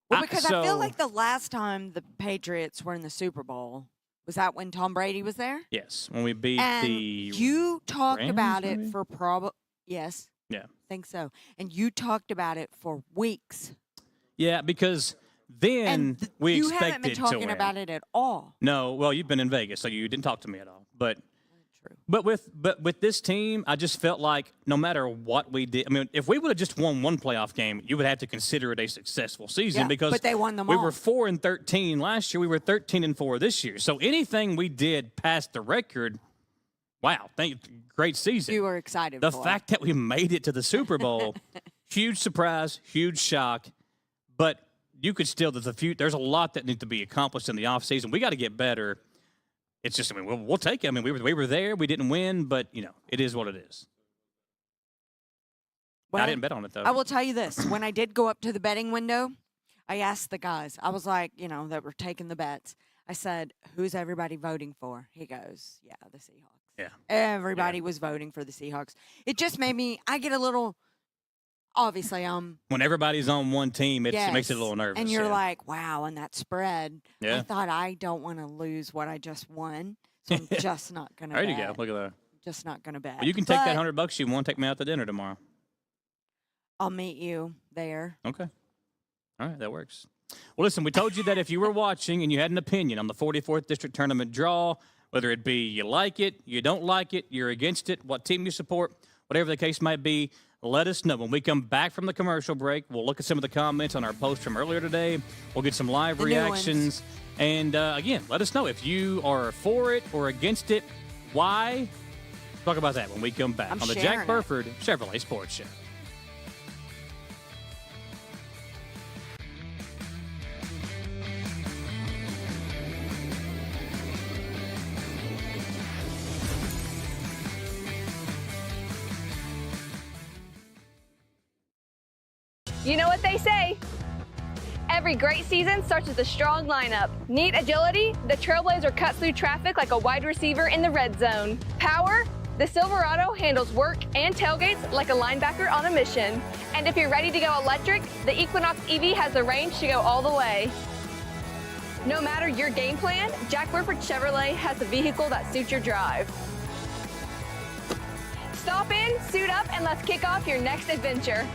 Well, because I feel so- like the last time the Patriots were in the Super Bowl, was that when Tom Brady was there? Yes, when we beat And the. you talked Rams, about it maybe? for yes, Yeah. think so. And you talked about it for weeks. Yeah, because then And we you expected haven't been to talking win. about it at all. No, well, you've been in Vegas, so you didn't talk to me at all. But True. But with this team, I just felt like no matter what we did, if we would have just won one playoff game, you would have to consider it a successful season Yeah, because but they won them we all. were 4-13 last year. We were 13-4 this year. So anything we did past the record, wow, great season. You were excited The for fact that we made it to the Super Bowl, huge surprise, huge shock. But you could still, there's a lot that needs to be accomplished in the offseason. We got to get better. It's just, we'll take it. We were there. We didn't win, but, it is what it is. Well, I didn't bet on it, though. I will tell you this. When I did go up to the betting window, I asked the guys. I was like, that were taking the bets. I said, who's everybody voting for? He goes, yeah, the Seahawks. Yeah. Everybody was voting for the Seahawks. It just made me, I get a little, obviously, When everybody's on one team, it makes it a yes. little nervous. And you're yeah. like, wow, and that spread. Yeah. I thought I don't want to lose what I just won, so I'm just not going to There bet. you go. Look at that. Just not going to bet. Well, you can take that But $100 you won, take me out to dinner tomorrow. I'll meet you there. Okay. All right, that works. Well, listen, we told you that if you were watching and you had an opinion on the 44th District Tournament draw, whether it be you like it, you don't like it, you're against it, what team you support, whatever the case might be, let us know. When we come back from the commercial break, we'll look at some of the comments on our post from earlier today. We'll get some live The new reactions. And, again, let us know if you are for it or against it. Why? Talk about that when we come back I'm on the sharing Jack it. Burford Chevrolet Sports Show. You know what they say. Every great season starts with a strong lineup. Need agility? The Trailblazer cuts through traffic like a wide receiver in the red zone. Power? The Silverado handles work and tailgates like a linebacker on a mission. And if you're ready to go electric, the Equinox EV has the range to go all the way. No matter your game plan, Jack Burford Chevrolet has the vehicle that suits your drive. Stop in, suit up, and let's kick off your next adventure.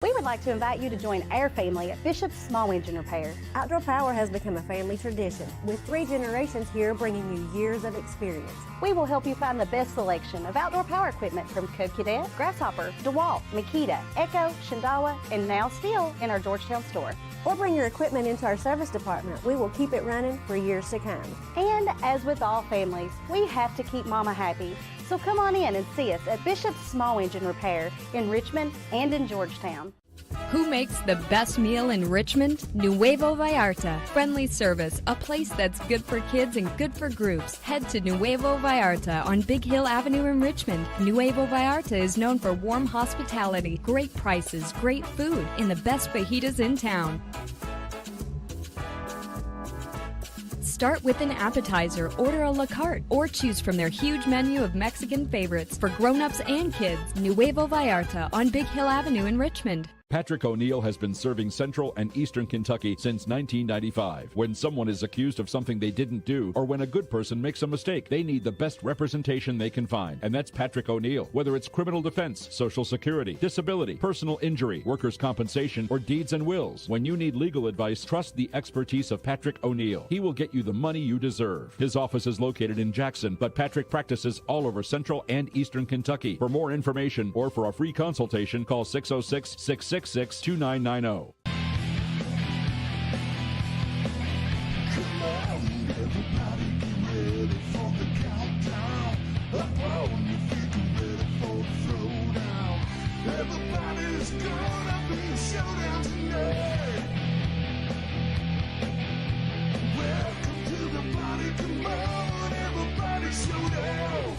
We would like to invite you to join our family at Bishop's Small Engine Repair. Outdoor Power has become a family tradition, with 3 generations here bringing you years of experience. We will help you find the best selection of outdoor power equipment from Code Cadet, Grasshopper, DeWalt, Makita, Echo, Shindawa, and now still in our Georgetown store. Or bring your equipment into our service department. We will keep it running for years to come. And as with all families, we have to keep Mama happy. So come on in and see us at Bishop's Small Engine Repair in Richmond and in Georgetown. Who makes the best meal in Richmond? Nuevo Vallarta. Friendly service, a place that's good for kids and good for groups. Head to Nuevo Vallarta on Big Hill Avenue in Richmond. Nuevo Vallarta is known for warm hospitality, great prices, great food, and the best fajitas in town. Start with an appetizer, order a la carte, or choose from their huge menu of Mexican favorites for grown-ups and kids. Nuevo Vallarta on Big Hill Avenue in Richmond. Patrick O'Neill has been serving Central and Eastern Kentucky since 1995. When someone is accused of something they didn't do, or when a good person makes a mistake, they need the best representation they can find. And that's Patrick O'Neill. Whether it's criminal defense, Social Security, disability, personal injury, workers' compensation, or deeds and wills. When you need legal advice, trust the expertise of Patrick O'Neill. He will get you the money you deserve. His office is located in Jackson, but Patrick practices all over Central and Eastern Kentucky. For more information or for a free consultation, call 606-666-2990. Come on, everybody, get ready for the countdown. Up on your feet, get ready for the throwdown. Everybody's gonna be a showdown tonight. Welcome to the party, come on, everybody, showdown.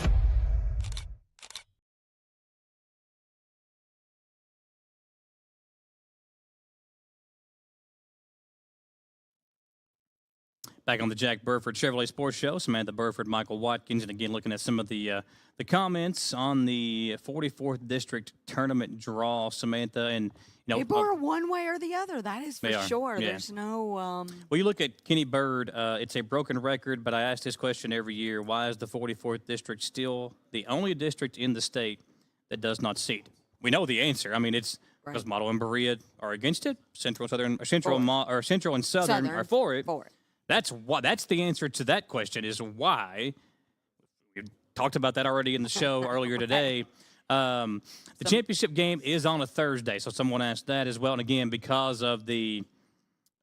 Back on the Jack Burford Chevrolet Sports Show, Samantha Burford, Michael Watkins, and again looking at some of the comments on the 44th District tournament draw, Samantha, and people are one way or the other. That is for sure. Yeah. There's no. Well, you look at Kenny Bird. It's a broken record, but I ask this question every year: why is the 44th District still the only district in the state that does not seat? We know the answer. I mean, it's because Model and Berea are against it. Central and Southern, or Central and Southern are for it. That's the answer to that question, is why. We talked about that already in the show earlier today. The championship game is on a Thursday, so someone asked that as well. And again, because of the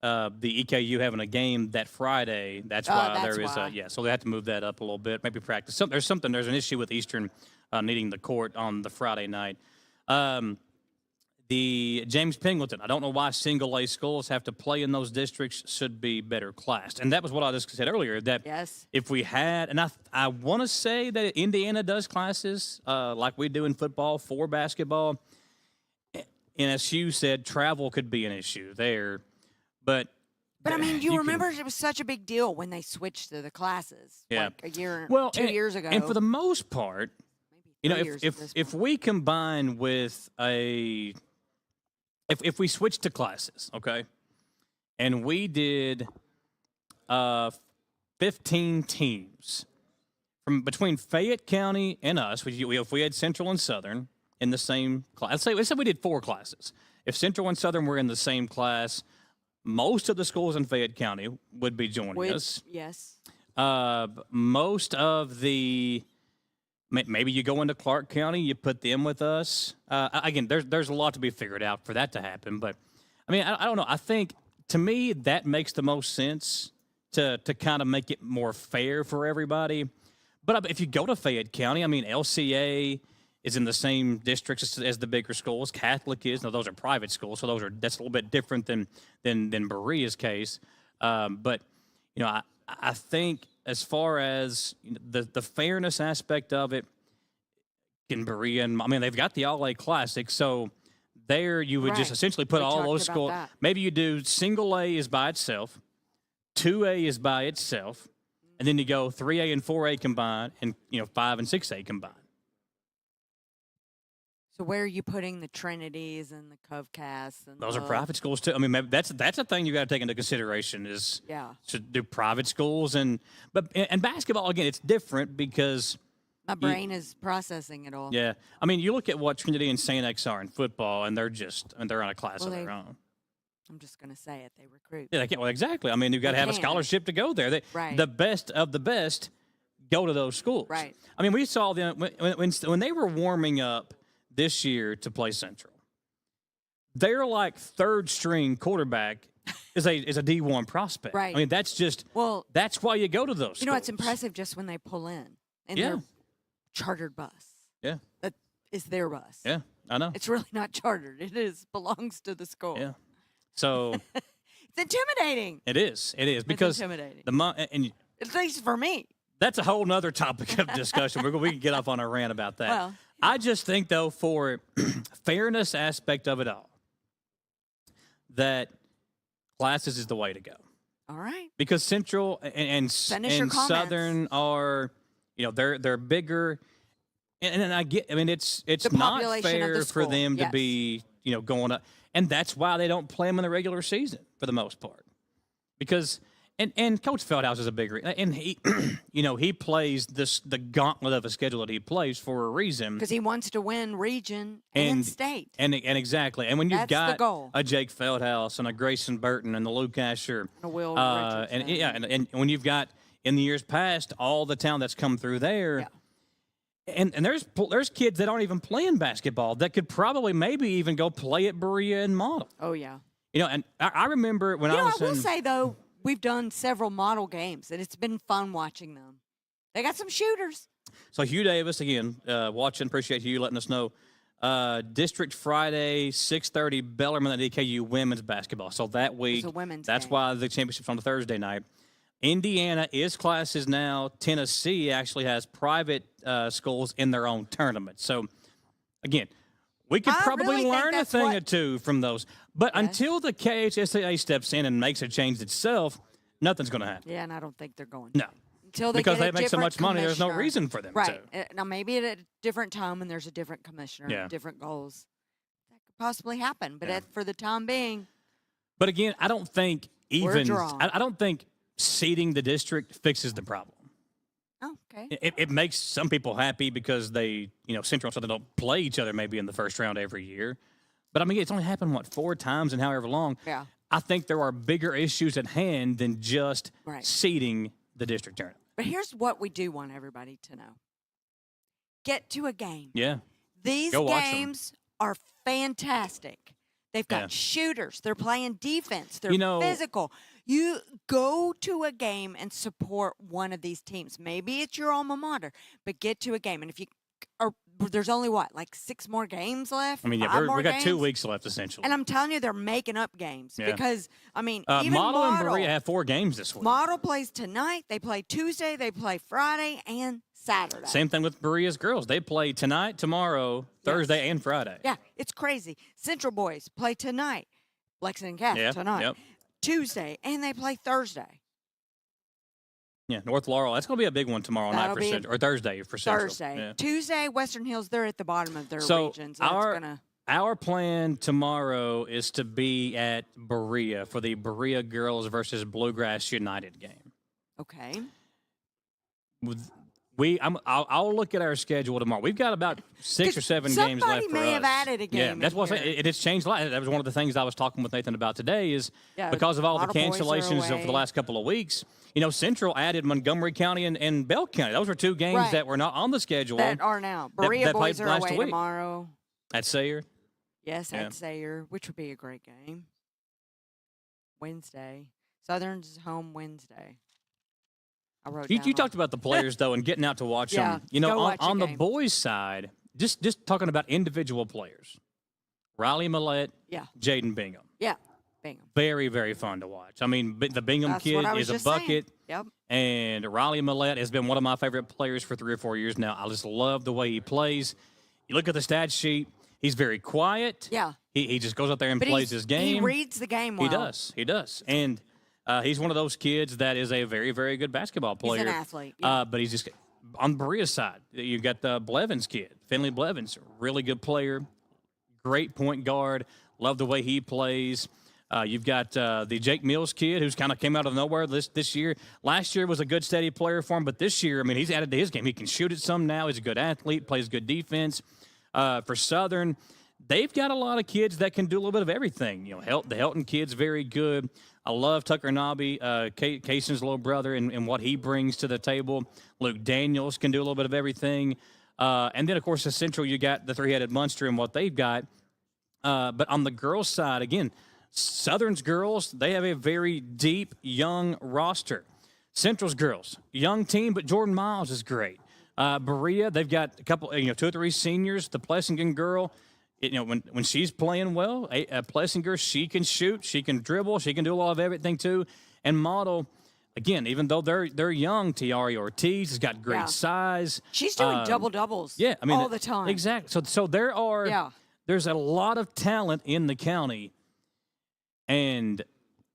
EKU having a game that Friday, that's why there is so they have to move that up a little bit, maybe practice. There's an issue with Eastern needing the court on the Friday night. The James Pingleton, I don't know why single-A schools have to play in those districts, should be better classed. And that was what I just said earlier, that if we had, and I want to say that Indiana does classes like we do in football for basketball. NSU said travel could be an issue there. But I mean, you remember it was such a big deal when they switched to the classes like a year, 2 years ago. And for the most part, if we combine with if we switch to classes, okay, and we did 15 teams from between Fayette County and us, if we had Central and Southern in the same class, let's say we did 4 classes. If Central and Southern were in the same class, most of the schools in Fayette County would be joining us. Yes. Most of the maybe you go into Clark County, you put them with us. Again, there's a lot to be figured out for that to happen. But, I mean, I don't know. I think, to me, that makes the most sense to kind of make it more fair for everybody. But if you go to Fayette County, I mean, LCA is in the same districts as the bigger schools. Catholic is. Now, those are private schools, so that's a little bit different than Berea's case. But, I think as far as the fairness aspect of it, in Berea, they've got the All-A Classic, so there you would just essentially put all those schools. Maybe you do single A is by itself, 2A is by itself, and then you go 3A and 4A combined, and 5 and 6A combined. So where are you putting the Trinities and the Covcasts? And Those are private schools too. I mean, maybe that's a thing you got to take into consideration is to do private schools and basketball again. It's different because my brain is processing it all. Yeah, I mean, you look at what Trinity and Saint X are in football, and they're on a class of their own. I'm just going to say it. They recruit. Yeah, well, exactly. I mean, you've got to have a scholarship to go there. The best of the best go to those schools. Right. I mean, we saw them when they were warming up this year to play Central. Their like third string quarterback is a D1 prospect. Right. I mean, that's why you go to those schools. You know, it's impressive just when they pull in their chartered bus. Yeah. That is their bus. Yeah, I know. It's really not chartered. It belongs to the school. Yeah. So it's intimidating. It is because intimidating. and at least for me. That's a whole nother topic of discussion. We can get off on a rant about that. Well, I just think, though, for fairness aspect of it all, that classes is the way to go. All right. Because Central and Southern are, they're bigger, and I get. I mean, it's not fair for them to be, going up, and that's why they don't play them in the regular season for the most part, because. And Coach Feldhouse is a big and he, he plays the gauntlet of a schedule that he plays for a reason because he wants to win region and state. And exactly, and when you've That's got a Jake Feldhouse and a Grayson Burton and the Luke Asher, and a Will Richardson. and when you've got in the years past all the talent that's come through there, and there's kids that aren't even playing basketball that could probably maybe even go play at Berea and Model. Oh yeah, and I remember when I was. I will say though. We've done several model games, and it's been fun watching them. They got some shooters. So Hugh Davis, again, watching. Appreciate you letting us know. District Friday, 6:30, Bellarmine at DKU women's basketball. So that week, that's game. why the championship's on the Thursday night. Indiana is classes now. Tennessee actually has private schools in their own tournament. So, again, we could probably learn a thing or two from those. But until the KHSAA steps in and makes a change itself, nothing's going to happen. Yeah, and I don't think they're going. No. Until they because get they make so much money, there's no reason for them to. Right. Now, maybe at a different time when there's a different commissioner, different goals, that could possibly happen. But for the time being. But again, I don't think I don't think seeding the district fixes the problem. Oh, okay. It makes some people happy because they, Central and Southern don't play each other maybe in the first round every year. But, I mean, it's only happened, 4 times in however long. Yeah. I think there are bigger issues at hand than just seeding the district tournament. But here's what we do want everybody to know. Get to a game. Yeah. These games are fantastic. They've got shooters. They're playing defense. They're physical. You go to a game and support one of these teams. Maybe it's your alma mater, but get to a game. And if you there's only 6 more games left? I mean, we got 2 weeks left, essentially. And I'm telling you, they're making up games because, I mean, even Model and Berea have 4 games this week. Model plays tonight. They play Tuesday. They play Friday and Saturday. Same thing with Berea's girls. They play tonight, tomorrow, Thursday, and Friday. Yeah, it's crazy. Central boys play tonight. Lexington Catholic tonight. Tuesday, and they play Thursday. Yeah, North Laurel. That's going to be a big one tomorrow night for Central, or Thursday for Central. Thursday. Yeah. Tuesday, Western Hills, they're at the bottom of their regions. Our plan tomorrow is to be at Berea for the Berea Girls versus Bluegrass United game. Okay. I'll look at our schedule tomorrow. We've got about 6 or 7 games left for us. Somebody may have added a game. Yeah, that's what I'm saying. It's changed a lot. That was one of the things I was talking with Nathan about today is because of all the cancellations over the last couple of weeks. Central added Montgomery County and Bell County. Those were 2 games that were not on the schedule. That are now. Berea boys are away tomorrow. At Sayre? Yes, at Sayre, which would be a great game. Wednesday. Southern's home Wednesday. You talked about the players, though, and getting out to watch them. On the boys' side, just talking about individual players. Riley Millette, Jaden Bingham. Yeah, Bingham. Very, very fun to watch. I mean, the Bingham kid is a bucket. Yep. And Riley Millette has been one of my favorite players for 3 or 4 years now. I just love the way he plays. You look at the stat sheet, he's very quiet. Yeah. He just goes out there and plays his game. He reads the game well. He does. And he's one of those kids that is a very, very good basketball player. He's an athlete. Yeah. But he's just on Berea's side. You've got the Blevins kid, Finley Blevins, really good player, great point guard. Love the way he plays. You've got the Jake Mills kid who's kind of came out of nowhere this year. Last year was a good, steady player for him, but this year, I mean, he's added to his game. He can shoot it some now. He's a good athlete, plays good defense. For Southern, they've got a lot of kids that can do a little bit of everything. You know, the Helton kid's very good. I love Tucker Nobby, Kaysen's little brother, and what he brings to the table. Luke Daniels can do a little bit of everything. And then, of course, the Central, you got the three-headed monster and what they've got. But on the girls' side, again, Southern's girls, they have a very deep, young roster. Central's girls, young team, but Jordan Miles is great. Berea, they've got a couple, 2 or 3 seniors. The Plessingen girl, when she's playing well, Plessinger, she can shoot, she can dribble, she can do a lot of everything too. And Model, again, even though they're young, Tiari Ortiz has got great size. She's doing double-doubles all the time. Exactly. So there's a lot of talent in the county, and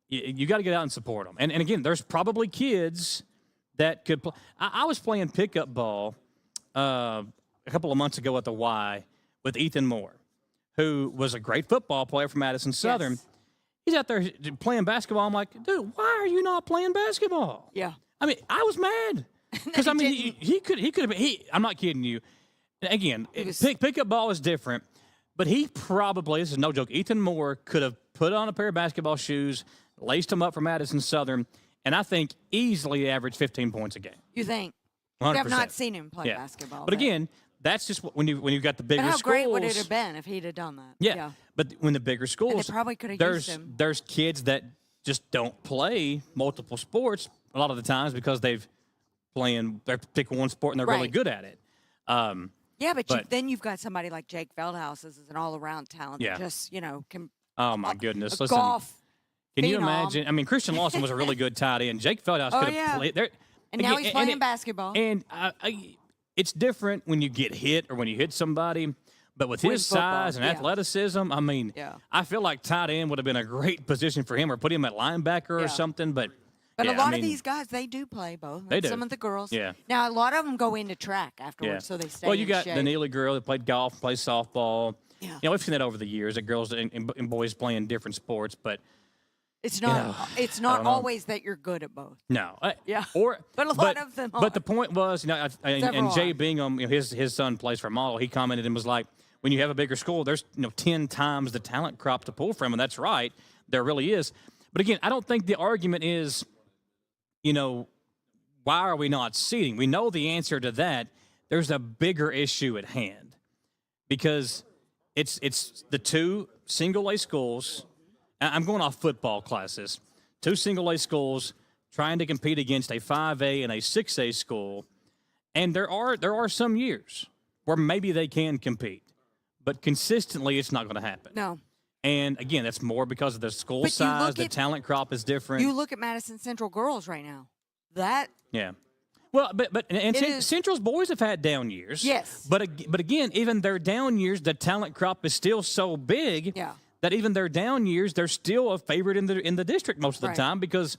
you got to get out and support them. And again, there's probably kids that could play. I was playing pickup ball a couple of months ago at the Y with Ethan Moore, who was a great football player from Madison Southern. Yes. He's out there playing basketball. I'm like, dude, why are you not playing basketball? Yeah. I mean, I was mad because I mean, he could have been. I'm not kidding you. Again, pickup ball is different, but he probably, this is no joke, Ethan Moore could have put on a pair of basketball shoes, laced them up for Madison Southern, and I think easily averaged 15 points a game. You think? 100%. I've not seen him play basketball. But again, that's just when you've got the bigger schools. But how great would it have been if he'd have done that? Yeah. But when the bigger schools, and they probably could have used him. There's kids that just don't play multiple sports a lot of the times because they're picking one sport and they're really good at it. Yeah, but then you've got somebody like Jake Feldhaus as an all-around talent that just, can. Oh, my goodness. Listen, golf. Can you imagine? I mean, Christian Lawson was a really good tight end. Jake Feldhaus could have played there. And now he's playing basketball. And it's different when you get hit or when you hit somebody. But with his size and athleticism, I mean, I feel like tight end would have been a great position for him, or put him at linebacker or something. But a lot of these guys, they do play both. They do. Some of the girls. Yeah. Now, a lot of them go into track afterwards, so they stay Well, you got shape. the Neely girl that played golf, plays softball. Yeah. We've seen that over the years, that girls and boys playing different sports. But it's not it's not always that you're good at both. No. But a lot of them are. But the point was, and Jay Bingham, his son plays for Model. He commented and was like, when you have a bigger school, there's 10 times the talent crop to pull from, and that's right. There really is. But again, I don't think the argument is, why are we not seeding? We know the answer to that. There's a bigger issue at hand because it's the 2 single-A schools. I'm going off football classes. 2 single-A schools trying to compete against a 5A and a 6A school, and there are some years where maybe they can compete, but consistently it's not going to happen. No. And again, that's more because of the school size. The talent crop is different. You look at Madison Central girls right now. Well, but Central's boys have had down years. Yes. But again, even their down years, the talent crop is still so big that even their down years, they're still a favorite in the district most of the time because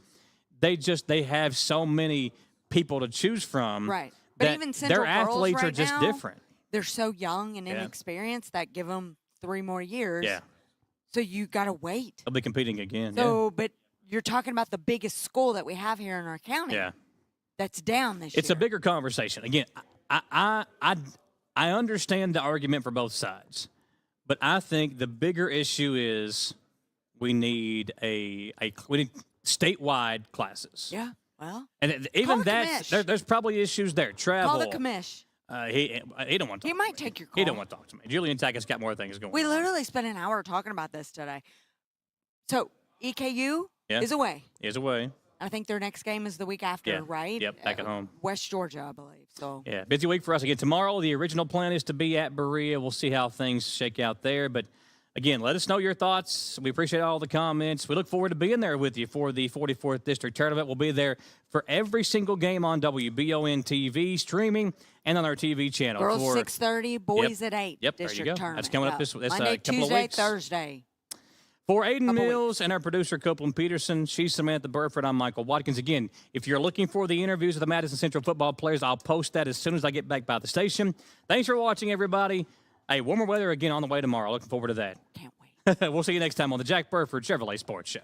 they have so many people to choose from. Right. But even Central their athletes girls are just now, different. They're so young and inexperienced that give them 3 more years. Yeah. So you got to wait. They'll be competing again. But you're talking about the biggest school that we have here in our county. Yeah. That's down this year. It's a bigger conversation. Again, I understand the argument for both sides, but I think the bigger issue is we need statewide classes. Yeah. Well, and even that, there's probably issues there. Travel. Call the commish. He don't want to talk. He might take your call. He don't want to talk to me. Julian Tackett's got more things going on. We literally spent an hour talking about this today. So EKU is away. Is away. I think their next game is the week after, right? Yep, back at home. West Georgia, I believe. So busy week for us. Again, tomorrow, the original plan is to be at Berea. We'll see how things shake out there. But, again, let us know your thoughts. We appreciate all the comments. We look forward to being there with you for the 44th District Tournament. We'll be there for every single game on WBON TV, streaming, and on our TV channel. Girls 6:30, boys at 8. Yep, there you go. Tournament. That's coming up this Monday, couple Tuesday, of weeks. Thursday. For Aiden Mills and our producer, Copeland Peterson, she's Samantha Burford. I'm Michael Watkins. Again, if you're looking for the interviews of the Madison Central football players, I'll post that as soon as I get back by the station. Thanks for watching, everybody. Hey, warmer weather again on the way tomorrow. Looking forward to that. Can't wait. We'll see you next time on the Jack Burford Chevrolet Sports Show.